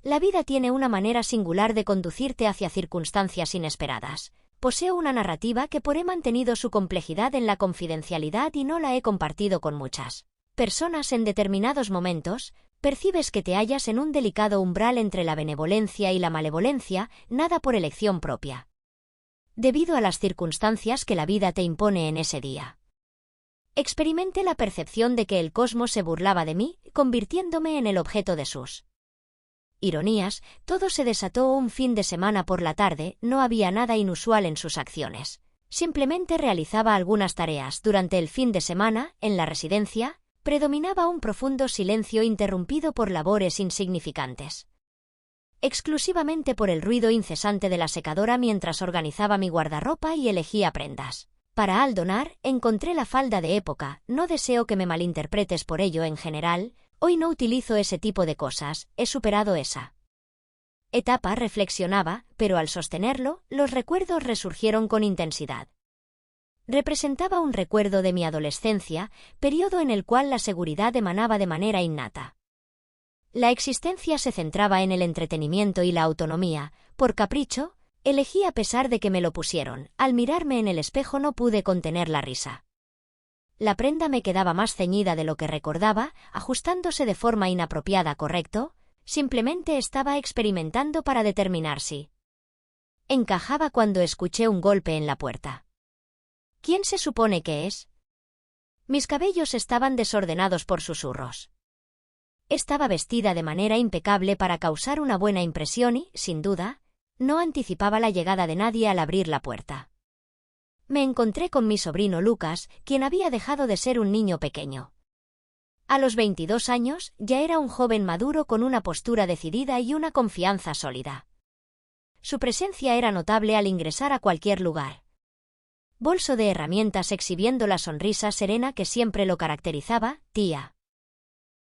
La vida tiene una manera singular de conducirte hacia circunstancias inesperadas. Poseo una narrativa que he mantenido su complejidad en la confidencialidad y no la he compartido con muchas personas en determinados momentos. Percibes que te hallas en un delicado umbral entre la benevolencia y la malevolencia, nada por elección propia, debido a las circunstancias que la vida te impone en ese día. Experimenté la percepción de que el cosmos se burlaba de mí, convirtiéndome en el objeto de sus ironías. Todo se desató un fin de semana por la tarde, no había nada inusual en sus acciones. Simplemente realizaba algunas tareas. Durante el fin de semana, en la residencia, predominaba un profundo silencio interrumpido por labores insignificantes. Exclusivamente por el ruido incesante de la secadora mientras organizaba mi guardarropa y elegía prendas. Para aldonar, encontré la falda de época. No deseo que me malinterpretes por ello en general. Hoy no utilizo ese tipo de cosas, he superado esa etapa, reflexionaba, pero al sostenerlo, los recuerdos resurgieron con intensidad. Representaba un recuerdo de mi adolescencia, periodo en el cual la seguridad emanaba de manera innata. La existencia se centraba en el entretenimiento y la autonomía. Por capricho, elegí a pesar de que me lo pusieron. Al mirarme en el espejo no pude contener la risa. La prenda me quedaba más ceñida de lo que recordaba, ajustándose de forma inapropiada, ¿correcto? Simplemente estaba experimentando para determinar si encajaba cuando escuché un golpe en la puerta. ¿Quién se supone que es? Mis cabellos estaban desordenados por susurros. Estaba vestida de manera impecable para causar una buena impresión y, sin duda, no anticipaba la llegada de nadie al abrir la puerta. Me encontré con mi sobrino Lucas, quien había dejado de ser un niño pequeño. A los 22 años, ya era un joven maduro con una postura decidida y una confianza sólida. Su presencia era notable al ingresar a cualquier lugar. Bolso de herramientas exhibiendo la sonrisa serena que siempre lo caracterizaba. Tía,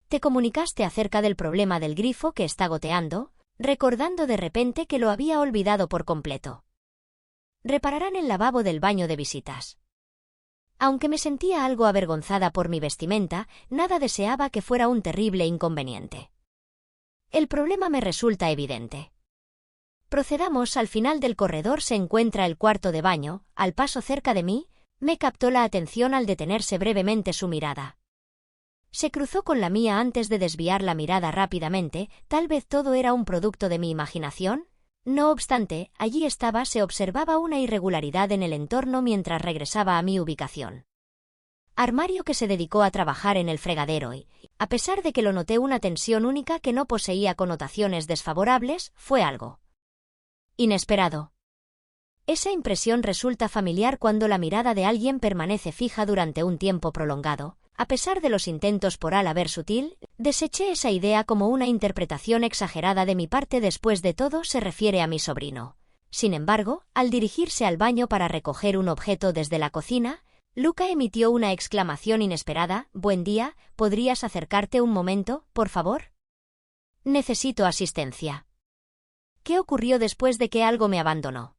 ¿te comunicaste acerca del problema del grifo que está goteando? Recordando de repente que lo había olvidado por completo. Repararán el lavabo del baño de visitas. Aunque me sentía algo avergonzada por mi vestimenta, nada deseaba que fuera un terrible inconveniente. El problema me resulta evidente. Procedamos. Al final del corredor se encuentra el cuarto de baño. Al paso cerca de mí, me captó la atención al detenerse brevemente su mirada. Se cruzó con la mía antes de desviar la mirada rápidamente. Tal vez todo era un producto de mi imaginación. No obstante, allí estaba. Se observaba una irregularidad en el entorno mientras regresaba a mi ubicación. Armario que se dedicó a trabajar en el fregadero y, a pesar de que lo noté una tensión única que no poseía connotaciones desfavorables, fue algo inesperado. Esa impresión resulta familiar cuando la mirada de alguien permanece fija durante un tiempo prolongado. A pesar de los intentos por a ver sutil, deseché esa idea como una interpretación exagerada de mi parte. Después de todo, se refiere a mi sobrino. Sin embargo, al dirigirse al baño para recoger un objeto desde la cocina, Luca emitió una exclamación inesperada. «Buen día, ¿podrías acercarte un momento, por favor? Necesito asistencia». ¿Qué ocurrió después de que algo me abandonó?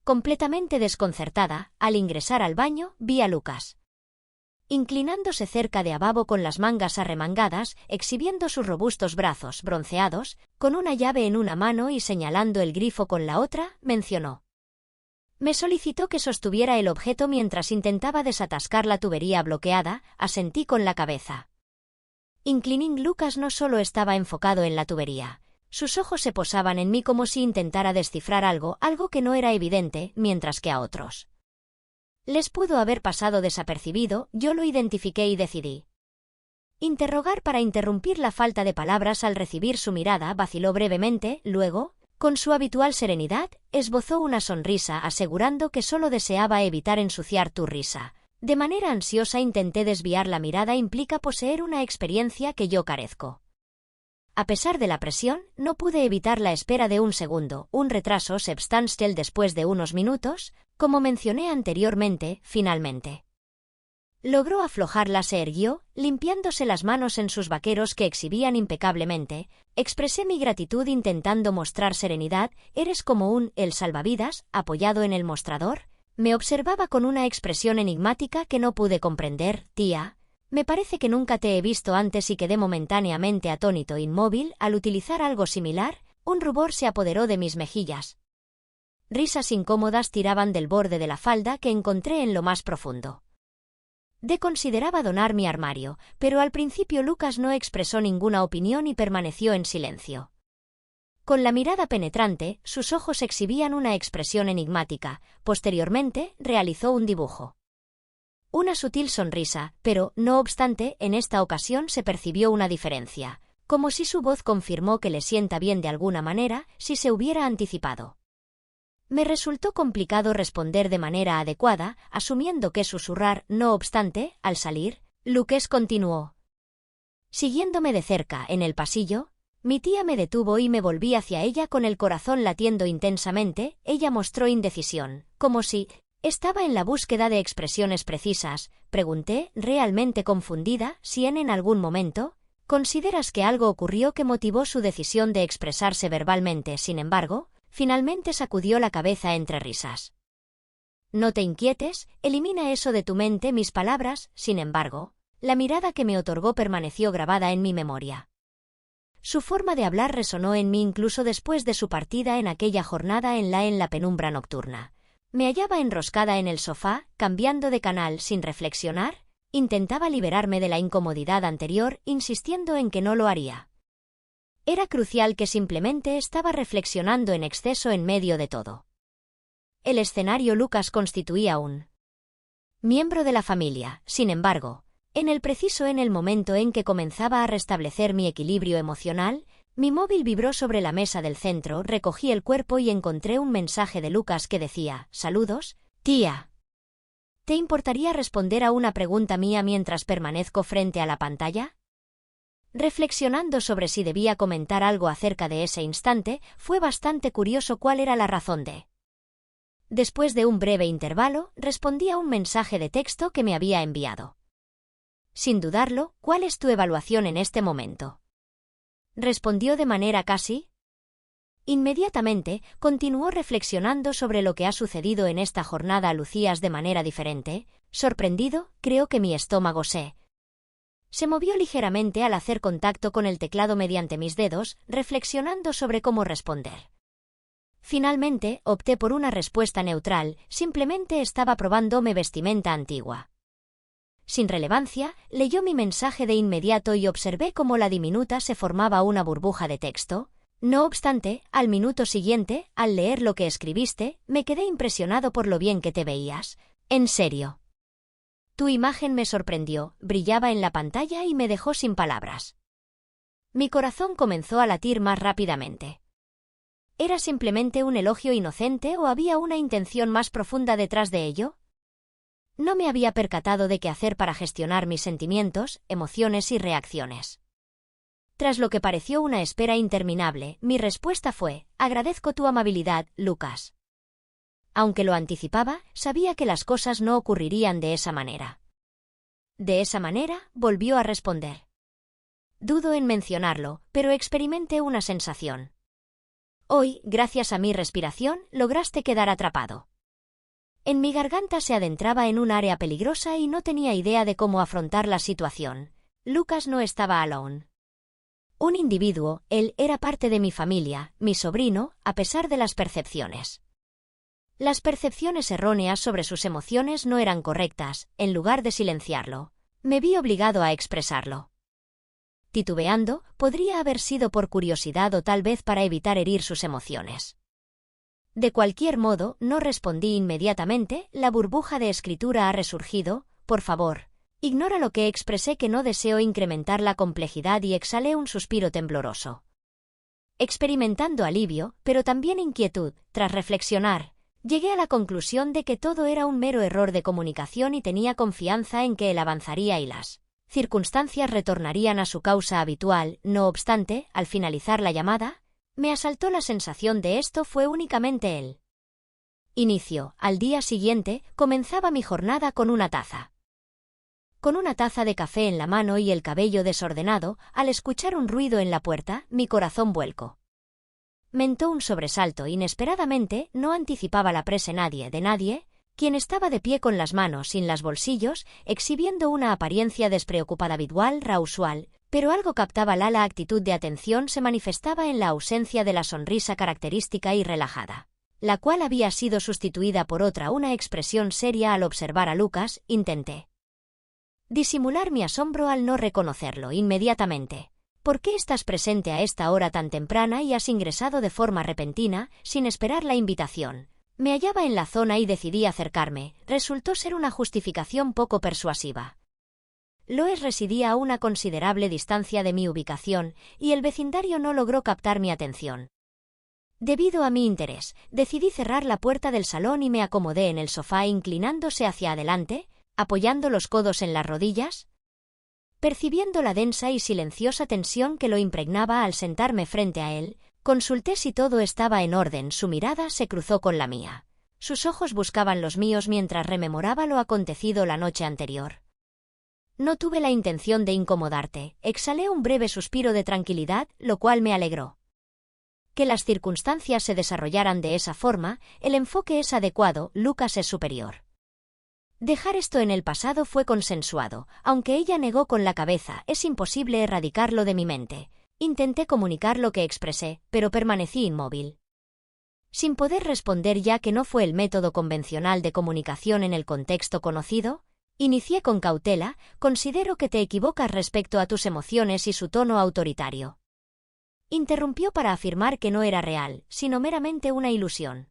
Completamente desconcertada, al ingresar al baño, vi a Lucas inclinándose cerca de lavabo con las mangas arremangadas, exhibiendo sus robustos brazos bronceados, con una llave en una mano y señalando el grifo con la otra, mencionó. Me solicitó que sostuviera el objeto mientras intentaba desatascar la tubería bloqueada. Asentí con la cabeza. Inclining. Lucas no solo estaba enfocado en la tubería. Sus ojos se posaban en mí como si intentara descifrar algo que no era evidente, mientras que a otros les pudo haber pasado desapercibido. Yo lo identifiqué y decidí interrogar para interrumpir la falta de palabras. Al recibir su mirada, vaciló brevemente, luego, con su habitual serenidad, esbozó una sonrisa asegurando que solo deseaba evitar ensuciar tu risa. De manera ansiosa intenté desviar la mirada. Implica poseer una experiencia que yo carezco. A pesar de la presión, no pude evitar la espera de un segundo, un retraso substancial. Después de unos minutos, como mencioné anteriormente, finalmente logró aflojarla. Se irguió, limpiándose las manos en sus vaqueros que exhibían impecablemente. Expresé mi gratitud intentando mostrar serenidad. ¿Eres como el salvavidas, apoyado en el mostrador? Me observaba con una expresión enigmática que no pude comprender. Tía, Me parece que nunca te he visto antes y quedé momentáneamente atónito e inmóvil al utilizar algo similar. Un rubor se apoderó de mis mejillas. Risas incómodas tiraban del borde de la falda que encontré en lo más profundo. Consideraba donar mi armario, pero al principio Lucas no expresó ninguna opinión y permaneció en silencio. Con la mirada penetrante, sus ojos exhibían una expresión enigmática. Posteriormente, realizó un dibujo. Una sutil sonrisa, pero, no obstante, en esta ocasión se percibió una diferencia, como si su voz confirmó que le sienta bien de alguna manera, si se hubiera anticipado. Me resultó complicado responder de manera adecuada, asumiendo que susurrar. No obstante, al salir, Lucas continuó. Siguiéndome de cerca en el pasillo, mi tía me detuvo y me volví hacia ella con el corazón latiendo intensamente. Ella mostró indecisión, como si estaba en la búsqueda de expresiones precisas. Pregunté, realmente confundida, si en algún momento consideras que algo ocurrió que motivó su decisión de expresarse verbalmente. Sin embargo, finalmente sacudió la cabeza entre risas. No te inquietes, elimina eso de tu mente. Mis palabras, sin embargo, la mirada que me otorgó permaneció grabada en mi memoria. Su forma de hablar resonó en mí incluso después de su partida en aquella jornada en la penumbra nocturna. Me hallaba enroscada en el sofá, cambiando de canal sin reflexionar. Intentaba liberarme de la incomodidad anterior, insistiendo en que no lo haría. Era crucial que simplemente estaba reflexionando en exceso en medio de todo. El escenario. Lucas constituía un miembro de la familia. Sin embargo, en el momento en que comenzaba a restablecer mi equilibrio emocional, mi móvil vibró sobre la mesa del centro. Recogí el cuerpo y encontré un mensaje de Lucas que decía: «Saludos, tía. ¿Te importaría responder a una pregunta mía mientras permanezco frente a la pantalla?». Reflexionando sobre si debía comentar algo acerca de ese instante, fue bastante curioso cuál era la razón de. Después de un breve intervalo, respondí a un mensaje de texto que me había enviado. «Sin dudarlo, ¿cuál es tu evaluación en este momento?». Respondió de manera casi. Inmediatamente, continuó reflexionando sobre lo que ha sucedido en esta jornada. Lucías de manera diferente. Sorprendido, creo que mi estómago se movió ligeramente al hacer contacto con el teclado mediante mis dedos, reflexionando sobre cómo responder. Finalmente, opté por una respuesta neutral. Simplemente estaba probándome vestimenta antigua. Sin relevancia, leyó mi mensaje de inmediato y observé cómo la diminuta se formaba una burbuja de texto. No obstante, al minuto siguiente, al leer lo que escribiste, me quedé impresionado por lo bien que te veías. En serio. Tu imagen me sorprendió, brillaba en la pantalla y me dejó sin palabras. Mi corazón comenzó a latir más rápidamente. ¿Era simplemente un elogio inocente o había una intención más profunda detrás de ello? No me había percatado de qué hacer para gestionar mis sentimientos, emociones y reacciones. Tras lo que pareció una espera interminable, mi respuesta fue: «Agradezco tu amabilidad, Lucas». Aunque lo anticipaba, sabía que las cosas no ocurrirían de esa manera. «¿De esa manera?», volvió a responder. Dudo en mencionarlo, pero experimenté una sensación. Hoy, gracias a mi respiración, lograste quedar atrapado. En mi garganta se adentraba en un área peligrosa y no tenía idea de cómo afrontar la situación. Lucas no estaba alone. Un individuo, él era parte de mi familia, mi sobrino, a pesar de las percepciones. Las percepciones erróneas sobre sus emociones no eran correctas. En lugar de silenciarlo, me vi obligado a expresarlo. Titubeando, podría haber sido por curiosidad o tal vez para evitar herir sus emociones. De cualquier modo, no respondí inmediatamente. La burbuja de escritura ha resurgido. Por favor, ignora lo que expresé, que no deseo incrementar la complejidad, y exhalé un suspiro tembloroso. Experimentando alivio, pero también inquietud, tras reflexionar, llegué a la conclusión de que todo era un mero error de comunicación y tenía confianza en que él avanzaría y las circunstancias retornarían a su causa habitual. No obstante, al finalizar la llamada, me asaltó la sensación de esto fue únicamente el inicio. Al día siguiente, comenzaba mi jornada con una taza. Con una taza de café en la mano y el cabello desordenado, al escuchar un ruido en la puerta, mi corazón vuelco. Mentó un sobresalto inesperadamente. No anticipaba la presa de nadie, quien estaba de pie con las manos sin los bolsillos, exhibiendo una apariencia despreocupada habitual, usual, pero algo captaba la actitud de atención se manifestaba en la ausencia de la sonrisa característica y relajada, la cual había sido sustituida por una expresión seria al observar a Lucas. Intenté disimular mi asombro al no reconocerlo inmediatamente. ¿Por qué estás presente a esta hora tan temprana y has ingresado de forma repentina, sin esperar la invitación? Me hallaba en la zona y decidí acercarme. Resultó ser una justificación poco persuasiva. Loes residía a una considerable distancia de mi ubicación, y el vecindario no logró captar mi atención. Debido a mi interés, decidí cerrar la puerta del salón y me acomodé en el sofá inclinándose hacia adelante, apoyando los codos en las rodillas. Percibiendo la densa y silenciosa tensión que lo impregnaba al sentarme frente a él, consulté si todo estaba en orden. Su mirada se cruzó con la mía. Sus ojos buscaban los míos mientras rememoraba lo acontecido la noche anterior. No tuve la intención de incomodarte. Exhalé un breve suspiro de tranquilidad, lo cual me alegró. Que las circunstancias se desarrollaran de esa forma, el enfoque es adecuado, Lucas es superior. Dejar esto en el pasado fue consensuado, aunque ella negó con la cabeza. Es imposible erradicarlo de mi mente. Intenté comunicar lo que expresé, pero permanecí inmóvil. Sin poder responder ya que no fue el método convencional de comunicación en el contexto conocido, inicié con cautela. Considero que te equivocas respecto a tus emociones y su tono autoritario. Interrumpió para afirmar que no era real, sino meramente una ilusión.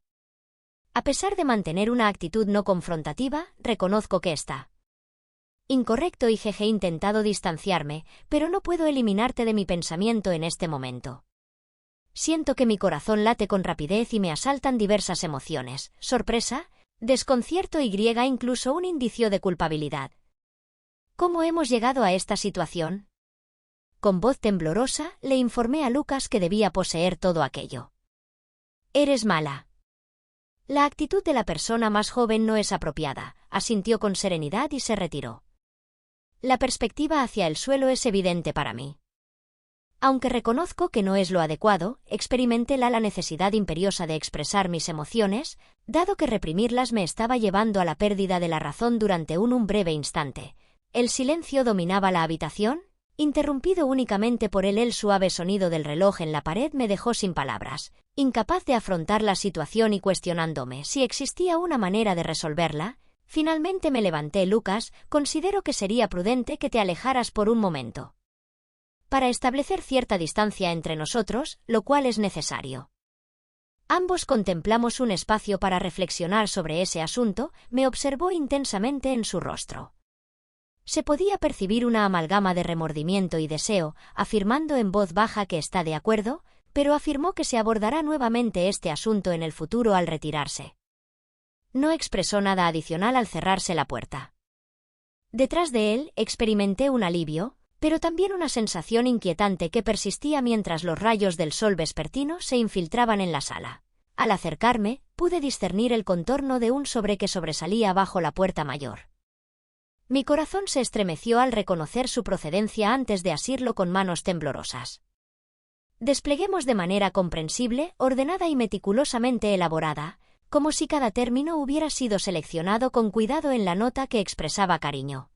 A pesar de mantener una actitud no confrontativa, reconozco que está incorrecto y he intentado distanciarme, pero no puedo eliminarte de mi pensamiento en este momento. Siento que mi corazón late con rapidez y me asaltan diversas emociones: sorpresa, desconcierto y incluso un indicio de culpabilidad. ¿Cómo hemos llegado a esta situación? Con voz temblorosa, le informé a Lucas que debía poseer todo aquello. Eres mala. La actitud de la persona más joven no es apropiada, asintió con serenidad y se retiró. La perspectiva hacia el suelo es evidente para mí. Aunque reconozco que no es lo adecuado, experimenté la necesidad imperiosa de expresar mis emociones, dado que reprimirlas me estaba llevando a la pérdida de la razón durante un breve instante. El silencio dominaba la habitación, interrumpido únicamente por el suave sonido del reloj en la pared me dejó sin palabras, incapaz de afrontar la situación y cuestionándome si existía una manera de resolverla. Finalmente me levanté. Lucas, considero que sería prudente que te alejaras por un momento, para establecer cierta distancia entre nosotros, lo cual es necesario. Ambos contemplamos un espacio para reflexionar sobre ese asunto. Me observó intensamente en su rostro. Se podía percibir una amalgama de remordimiento y deseo, afirmando en voz baja que está de acuerdo, pero afirmó que se abordará nuevamente este asunto en el futuro al retirarse. No expresó nada adicional al cerrarse la puerta. Detrás de él, experimenté un alivio, pero también una sensación inquietante que persistía mientras los rayos del sol vespertino se infiltraban en la sala. Al acercarme, pude discernir el contorno de un sobre que sobresalía bajo la puerta mayor. Mi corazón se estremeció al reconocer su procedencia antes de asirlo con manos temblorosas. Despleguemos de manera comprensible, ordenada y meticulosamente elaborada, como si cada término hubiera sido seleccionado con cuidado en la nota que expresaba cariño.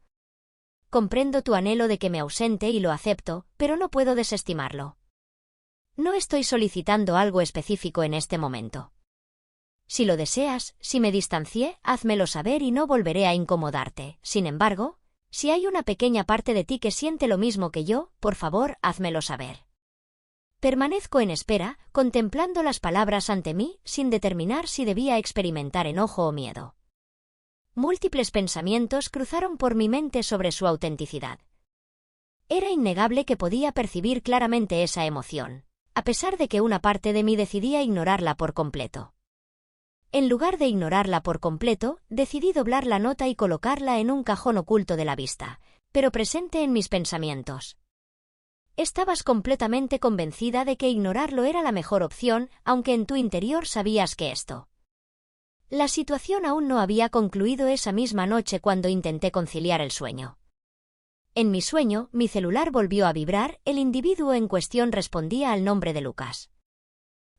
Comprendo tu anhelo de que me ausente y lo acepto, pero no puedo desestimarlo. No estoy solicitando algo específico en este momento. Si lo deseas, si me distancié, házmelo saber y no volveré a incomodarte. Sin embargo, si hay una pequeña parte de ti que siente lo mismo que yo, por favor, házmelo saber. Permanezco en espera, contemplando las palabras ante mí, sin determinar si debía experimentar enojo o miedo. Múltiples pensamientos cruzaron por mi mente sobre su autenticidad. Era innegable que podía percibir claramente esa emoción, a pesar de que una parte de mí decidía ignorarla por completo. En lugar de ignorarla por completo, decidí doblar la nota y colocarla en un cajón oculto de la vista, pero presente en mis pensamientos. Estabas completamente convencida de que ignorarlo era la mejor opción, aunque en tu interior sabías que esto. La situación aún no había concluido esa misma noche cuando intenté conciliar el sueño. En mi sueño, mi celular volvió a vibrar. El individuo en cuestión respondía al nombre de Lucas.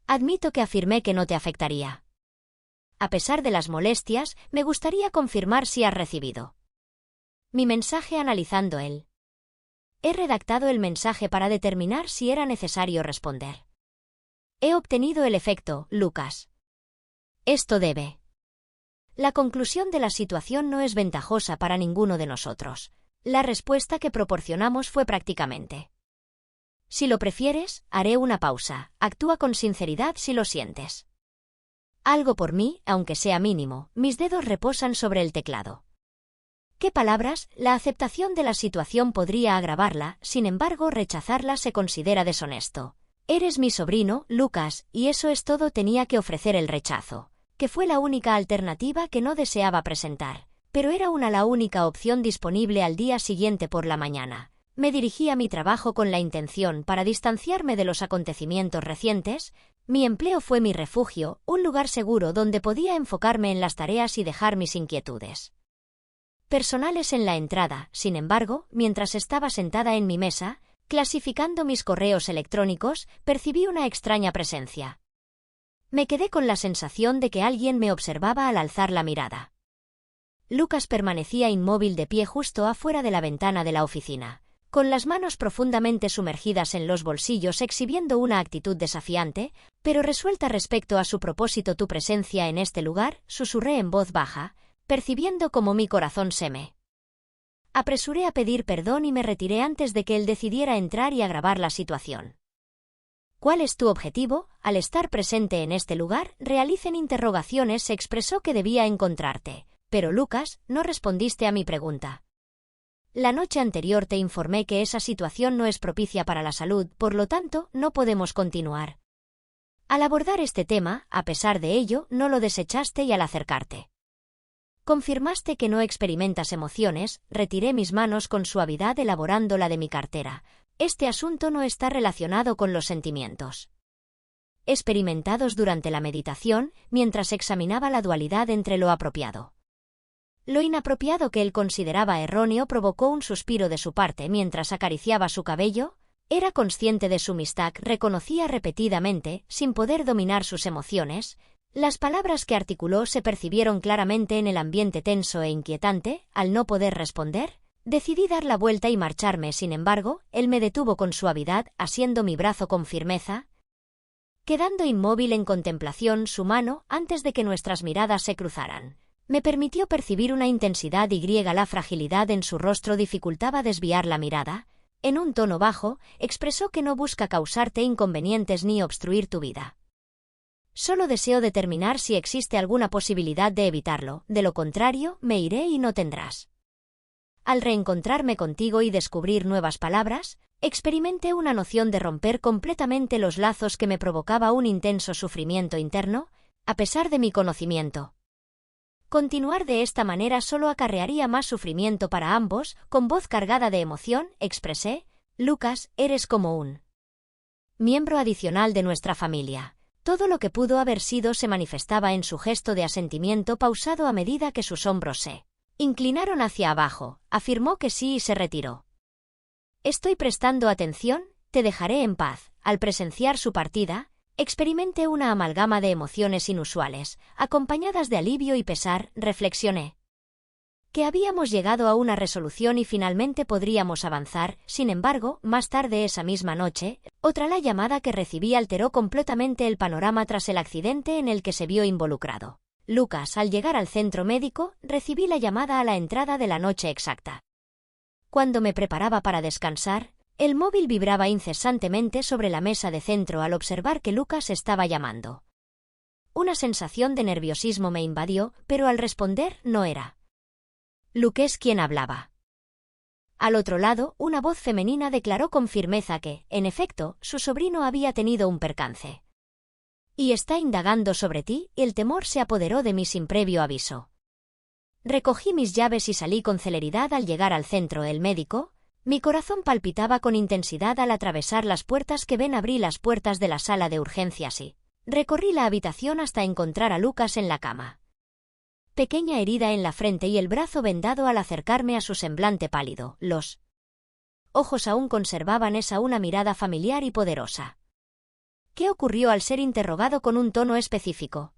Admito que afirmé que no te afectaría. A pesar de las molestias, me gustaría confirmar si has recibido mi mensaje analizando él. He redactado el mensaje para determinar si era necesario responder. He obtenido el efecto, Lucas. Esto debe. La conclusión de la situación no es ventajosa para ninguno de nosotros. La respuesta que proporcionamos fue prácticamente: si lo prefieres, haré una pausa. Actúa con sinceridad si lo sientes. Algo por mí, aunque sea mínimo, mis dedos reposan sobre el teclado. ¿Qué palabras? La aceptación de la situación podría agravarla, sin embargo rechazarla se considera deshonesto. Eres mi sobrino, Lucas, y eso es todo. Tenía que ofrecer el rechazo, que fue la única alternativa que no deseaba presentar, pero era la única opción disponible al día siguiente por la mañana. Me dirigí a mi trabajo con la intención para distanciarme de los acontecimientos recientes. Mi empleo fue mi refugio, un lugar seguro donde podía enfocarme en las tareas y dejar mis inquietudes personales en la entrada. Sin embargo, mientras estaba sentada en mi mesa, clasificando mis correos electrónicos, percibí una extraña presencia. Me quedé con la sensación de que alguien me observaba al alzar la mirada. Lucas permanecía inmóvil de pie justo afuera de la ventana de la oficina, con las manos profundamente sumergidas en los bolsillos, exhibiendo una actitud desafiante, pero resuelta respecto a su propósito. Tu presencia en este lugar, susurré en voz baja, percibiendo cómo mi corazón se me apresuré a pedir perdón y me retiré antes de que él decidiera entrar y agravar la situación. ¿Cuál es tu objetivo? Al estar presente en este lugar, realicen interrogaciones. Se expresó que debía encontrarte. Pero Lucas, no respondiste a mi pregunta. La noche anterior te informé que esa situación no es propicia para la salud, por lo tanto, no podemos continuar. Al abordar este tema, a pesar de ello, no lo desechaste y al acercarte confirmaste que no experimentas emociones. Retiré mis manos con suavidad elaborando la de mi cartera. Este asunto no está relacionado con los sentimientos experimentados durante la meditación, mientras examinaba la dualidad entre lo apropiado. Lo inapropiado que él consideraba erróneo provocó un suspiro de su parte mientras acariciaba su cabello. Era consciente de su mistake, reconocía repetidamente, sin poder dominar sus emociones. Las palabras que articuló se percibieron claramente en el ambiente tenso e inquietante. Al no poder responder, decidí dar la vuelta y marcharme. Sin embargo, él me detuvo con suavidad, asiendo mi brazo con firmeza, quedando inmóvil en contemplación su mano antes de que nuestras miradas se cruzaran. Me permitió percibir una intensidad y la fragilidad en su rostro dificultaba desviar la mirada. En un tono bajo, expresó que no busca causarte inconvenientes ni obstruir tu vida. Solo deseo determinar si existe alguna posibilidad de evitarlo, de lo contrario, me iré y no tendrás. Al reencontrarme contigo y descubrir nuevas palabras, experimenté una noción de romper completamente los lazos que me provocaba un intenso sufrimiento interno, a pesar de mi conocimiento. Continuar de esta manera solo acarrearía más sufrimiento para ambos. Con voz cargada de emoción, expresé: Lucas, eres como un miembro adicional de nuestra familia. Todo lo que pudo haber sido se manifestaba en su gesto de asentimiento pausado a medida que sus hombros se inclinaron hacia abajo. Afirmó que sí y se retiró. Estoy prestando atención, te dejaré en paz. Al presenciar su partida, experimenté una amalgama de emociones inusuales, acompañadas de alivio y pesar. Reflexioné que habíamos llegado a una resolución y finalmente podríamos avanzar. Sin embargo, más tarde esa misma noche, la llamada que recibí alteró completamente el panorama tras el accidente en el que se vio involucrado. Lucas, al llegar al centro médico, recibí la llamada a la entrada de la noche exacta. Cuando me preparaba para descansar, el móvil vibraba incesantemente sobre la mesa de centro al observar que Lucas estaba llamando. Una sensación de nerviosismo me invadió, pero al responder no era Lucas quien hablaba. Al otro lado, una voz femenina declaró con firmeza que, en efecto, su sobrino había tenido un percance. Y está indagando sobre ti, y el temor se apoderó de mí sin previo aviso. Recogí mis llaves y salí con celeridad. Al llegar al centro del médico, mi corazón palpitaba con intensidad al atravesar las puertas que ven. Abrí las puertas de la sala de urgencias y recorrí la habitación hasta encontrar a Lucas en la cama. Pequeña herida en la frente y el brazo vendado. Al acercarme a su semblante pálido, los ojos aún conservaban una mirada familiar y poderosa. ¿Qué ocurrió? Al ser interrogado con un tono específico,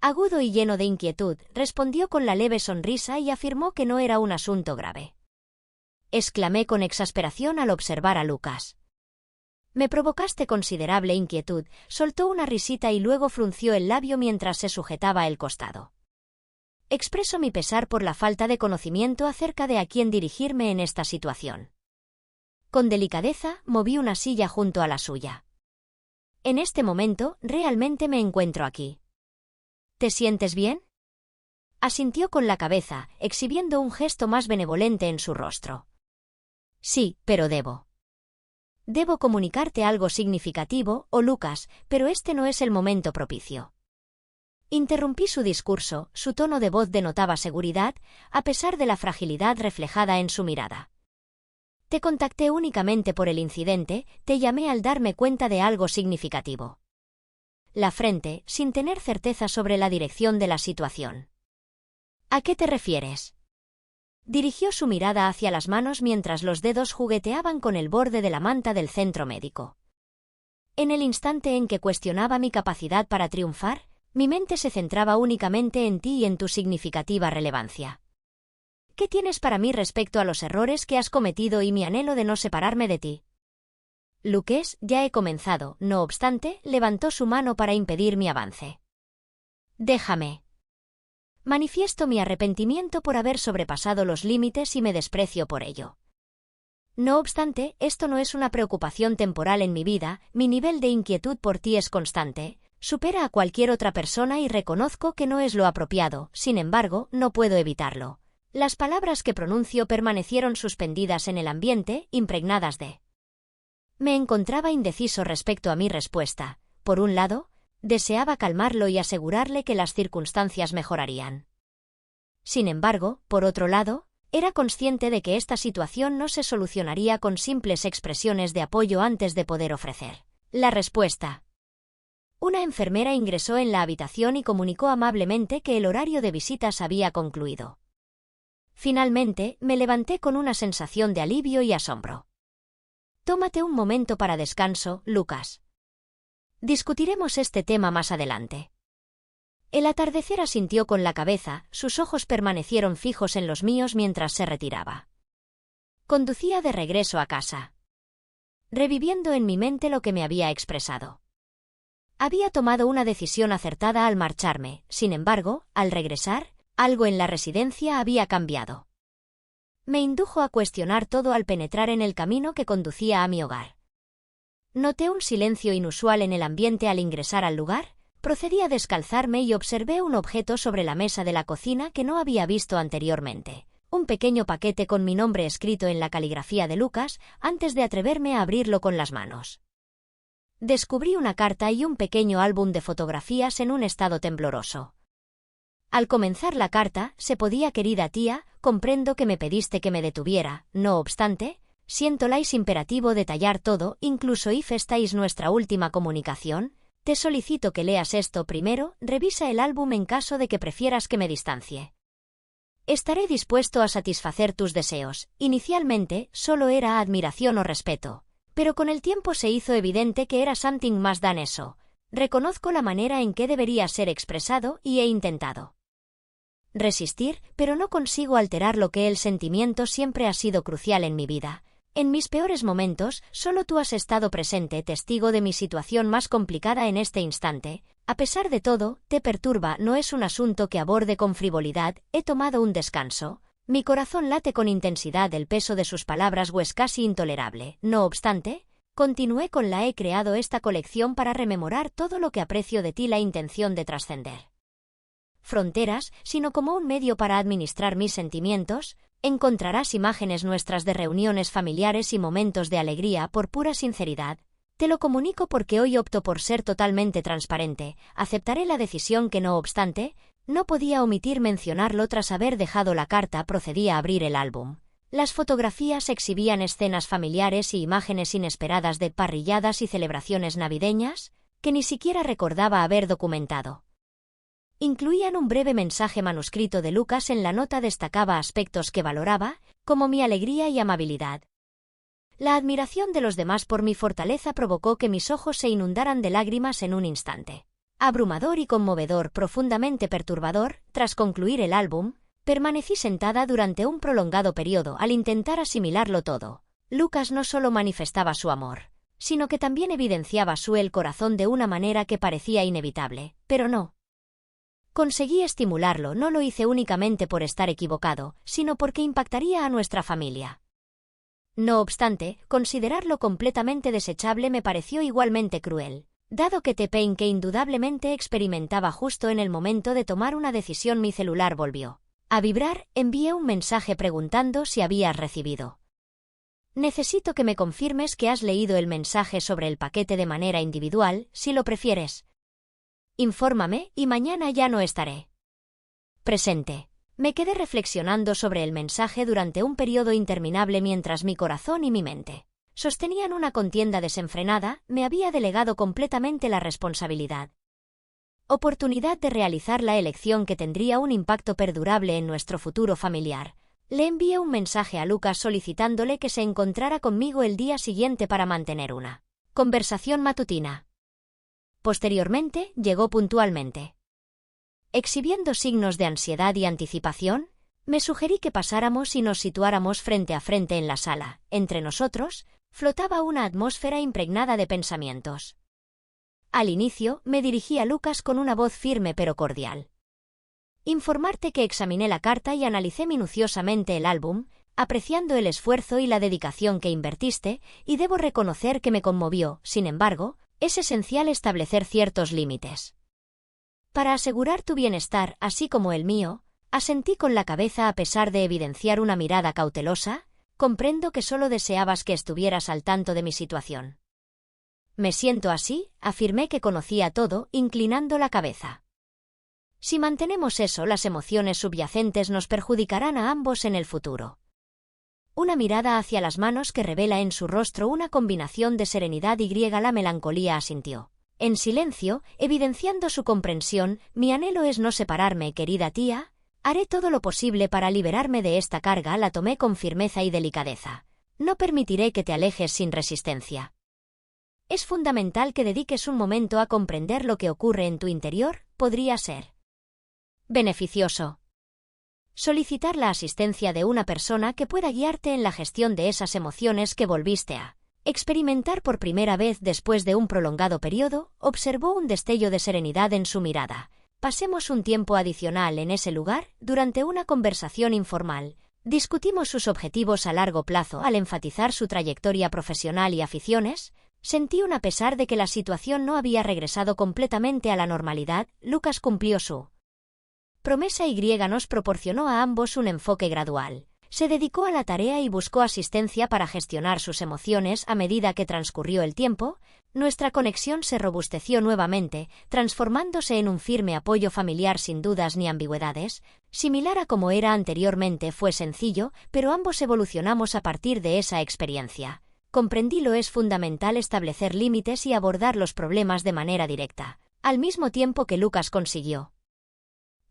Agudo y lleno de inquietud, respondió con la leve sonrisa y afirmó que no era un asunto grave. Exclamé con exasperación al observar a Lucas. Me provocaste considerable inquietud, soltó una risita y luego frunció el labio mientras se sujetaba el costado. Expreso mi pesar por la falta de conocimiento acerca de a quién dirigirme en esta situación. Con delicadeza, moví una silla junto a la suya. En este momento, realmente me encuentro aquí. ¿Te sientes bien? Asintió con la cabeza, exhibiendo un gesto más benevolente en su rostro. Sí, pero Debo comunicarte algo significativo, Lucas, pero este no es el momento propicio. Interrumpí su discurso, su tono de voz denotaba seguridad, a pesar de la fragilidad reflejada en su mirada. Te contacté únicamente por el incidente, te llamé al darme cuenta de algo significativo. La frente, sin tener certeza sobre la dirección de la situación. ¿A qué te refieres? Dirigió su mirada hacia las manos mientras los dedos jugueteaban con el borde de la manta del centro médico. En el instante en que cuestionaba mi capacidad para triunfar, mi mente se centraba únicamente en ti y en tu significativa relevancia. ¿Qué tienes para mí respecto a los errores que has cometido y mi anhelo de no separarme de ti? Lucas, ya he comenzado, no obstante, levantó su mano para impedir mi avance. Déjame. Manifiesto mi arrepentimiento por haber sobrepasado los límites y me desprecio por ello. No obstante, esto no es una preocupación temporal en mi vida, mi nivel de inquietud por ti es constante, supera a cualquier otra persona y reconozco que no es lo apropiado, sin embargo, no puedo evitarlo. Las palabras que pronuncio permanecieron suspendidas en el ambiente, impregnadas de. Me encontraba indeciso respecto a mi respuesta. Por un lado, deseaba calmarlo y asegurarle que las circunstancias mejorarían. Sin embargo, por otro lado, era consciente de que esta situación no se solucionaría con simples expresiones de apoyo antes de poder ofrecer la respuesta. Una enfermera ingresó en la habitación y comunicó amablemente que el horario de visitas había concluido. Finalmente, me levanté con una sensación de alivio y asombro. Tómate un momento para descanso, Lucas. Discutiremos este tema más adelante. El atardecer asintió con la cabeza, sus ojos permanecieron fijos en los míos mientras se retiraba. Conducía de regreso a casa, reviviendo en mi mente lo que me había expresado. Había tomado una decisión acertada al marcharme, sin embargo, al regresar, algo en la residencia había cambiado. Me indujo a cuestionar todo al penetrar en el camino que conducía a mi hogar. Noté un silencio inusual en el ambiente al ingresar al lugar, procedí a descalzarme y observé un objeto sobre la mesa de la cocina que no había visto anteriormente, un pequeño paquete con mi nombre escrito en la caligrafía de Lucas, antes de atreverme a abrirlo con las manos. Descubrí una carta y un pequeño álbum de fotografías en un estado tembloroso. Al comenzar la carta, se podía: querida tía, comprendo que me pediste que me detuviera, no obstante, siento láis imperativo detallar todo, incluso if estáis nuestra última comunicación, te solicito que leas esto primero, revisa el álbum en caso de que prefieras que me distancie. Estaré dispuesto a satisfacer tus deseos, inicialmente solo era admiración o respeto, pero con el tiempo se hizo evidente que era something más than eso, reconozco la manera en que debería ser expresado y he intentado resistir, pero no consigo alterar lo que el sentimiento siempre ha sido crucial en mi vida. En mis peores momentos, solo tú has estado presente, testigo de mi situación más complicada en este instante. A pesar de todo, te perturba, no es un asunto que aborde con frivolidad, he tomado un descanso. Mi corazón late con intensidad, el peso de sus palabras es casi intolerable. No obstante, continué con la he creado esta colección para rememorar todo lo que aprecio de ti, la intención de trascender fronteras, sino como un medio para administrar mis sentimientos. Encontrarás imágenes nuestras de reuniones familiares y momentos de alegría por pura sinceridad. Te lo comunico porque hoy opto por ser totalmente transparente. Aceptaré la decisión que no obstante, no podía omitir mencionarlo tras haber dejado la carta. Procedí a abrir el álbum. Las fotografías exhibían escenas familiares y imágenes inesperadas de parrilladas y celebraciones navideñas, que ni siquiera recordaba haber documentado. Incluían un breve mensaje manuscrito de Lucas. En la nota destacaba aspectos que valoraba, como mi alegría y amabilidad. La admiración de los demás por mi fortaleza provocó que mis ojos se inundaran de lágrimas en un instante. Abrumador y conmovedor, profundamente perturbador. Tras concluir el álbum, permanecí sentada durante un prolongado periodo al intentar asimilarlo todo. Lucas no solo manifestaba su amor, sino que también evidenciaba el corazón de una manera que parecía inevitable, pero no. Conseguí estimularlo. No lo hice únicamente por estar equivocado, sino porque impactaría a nuestra familia. No obstante, considerarlo completamente desechable me pareció igualmente cruel, dado que T-Pain, que indudablemente experimentaba justo en el momento de tomar una decisión, mi celular volvió a vibrar. Envié un mensaje preguntando si habías recibido. Necesito que me confirmes que has leído el mensaje sobre el paquete de manera individual, si lo prefieres. Infórmame, y mañana ya no estaré presente. Me quedé reflexionando sobre el mensaje durante un periodo interminable mientras mi corazón y mi mente sostenían una contienda desenfrenada. Me había delegado completamente la responsabilidad. Oportunidad de realizar la elección que tendría un impacto perdurable en nuestro futuro familiar. Le envié un mensaje a Lucas solicitándole que se encontrara conmigo el día siguiente para mantener una conversación matutina. Posteriormente, llegó puntualmente. Exhibiendo signos de ansiedad y anticipación, me sugerí que pasáramos y nos situáramos frente a frente en la sala. Entre nosotros, flotaba una atmósfera impregnada de pensamientos. Al inicio, me dirigí a Lucas con una voz firme pero cordial. Informarte que examiné la carta y analicé minuciosamente el álbum, apreciando el esfuerzo y la dedicación que invertiste, y debo reconocer que me conmovió. Sin embargo, es esencial establecer ciertos límites. Para asegurar tu bienestar, así como el mío, asentí con la cabeza a pesar de evidenciar una mirada cautelosa. Comprendo que solo deseabas que estuvieras al tanto de mi situación. Me siento así, afirmé que conocía todo, inclinando la cabeza. Si mantenemos eso, las emociones subyacentes nos perjudicarán a ambos en el futuro. Una mirada hacia las manos que revela en su rostro una combinación de serenidad y la melancolía. Asintió. En silencio, evidenciando su comprensión. Mi anhelo es no separarme, querida tía. Haré todo lo posible para liberarme de esta carga. La tomé con firmeza y delicadeza. No permitiré que te alejes sin resistencia. Es fundamental que dediques un momento a comprender lo que ocurre en tu interior. Podría ser beneficioso solicitar la asistencia de una persona que pueda guiarte en la gestión de esas emociones que volviste a experimentar por primera vez después de un prolongado periodo. Observó un destello de serenidad en su mirada. Pasemos un tiempo adicional en ese lugar. Durante una conversación informal, discutimos sus objetivos a largo plazo. Al enfatizar su trayectoria profesional y aficiones, sentí a pesar de que la situación no había regresado completamente a la normalidad. Lucas cumplió su promesa y nos proporcionó a ambos un enfoque gradual. Se dedicó a la tarea y buscó asistencia para gestionar sus emociones. A medida que transcurrió el tiempo, nuestra conexión se robusteció nuevamente, transformándose en un firme apoyo familiar sin dudas ni ambigüedades. Similar a como era anteriormente, fue sencillo, pero ambos evolucionamos a partir de esa experiencia. Comprendí lo es fundamental establecer límites y abordar los problemas de manera directa, al mismo tiempo que Lucas consiguió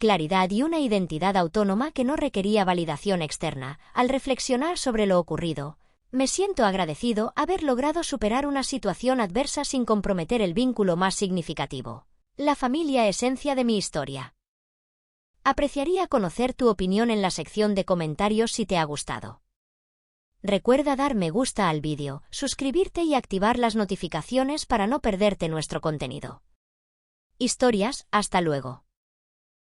claridad y una identidad autónoma que no requería validación externa. Al reflexionar sobre lo ocurrido, me siento agradecido haber logrado superar una situación adversa sin comprometer el vínculo más significativo, la familia, esencia de mi historia. Apreciaría conocer tu opinión en la sección de comentarios si te ha gustado. Recuerda dar me gusta al vídeo, suscribirte y activar las notificaciones para no perderte nuestro contenido. Historias, hasta luego.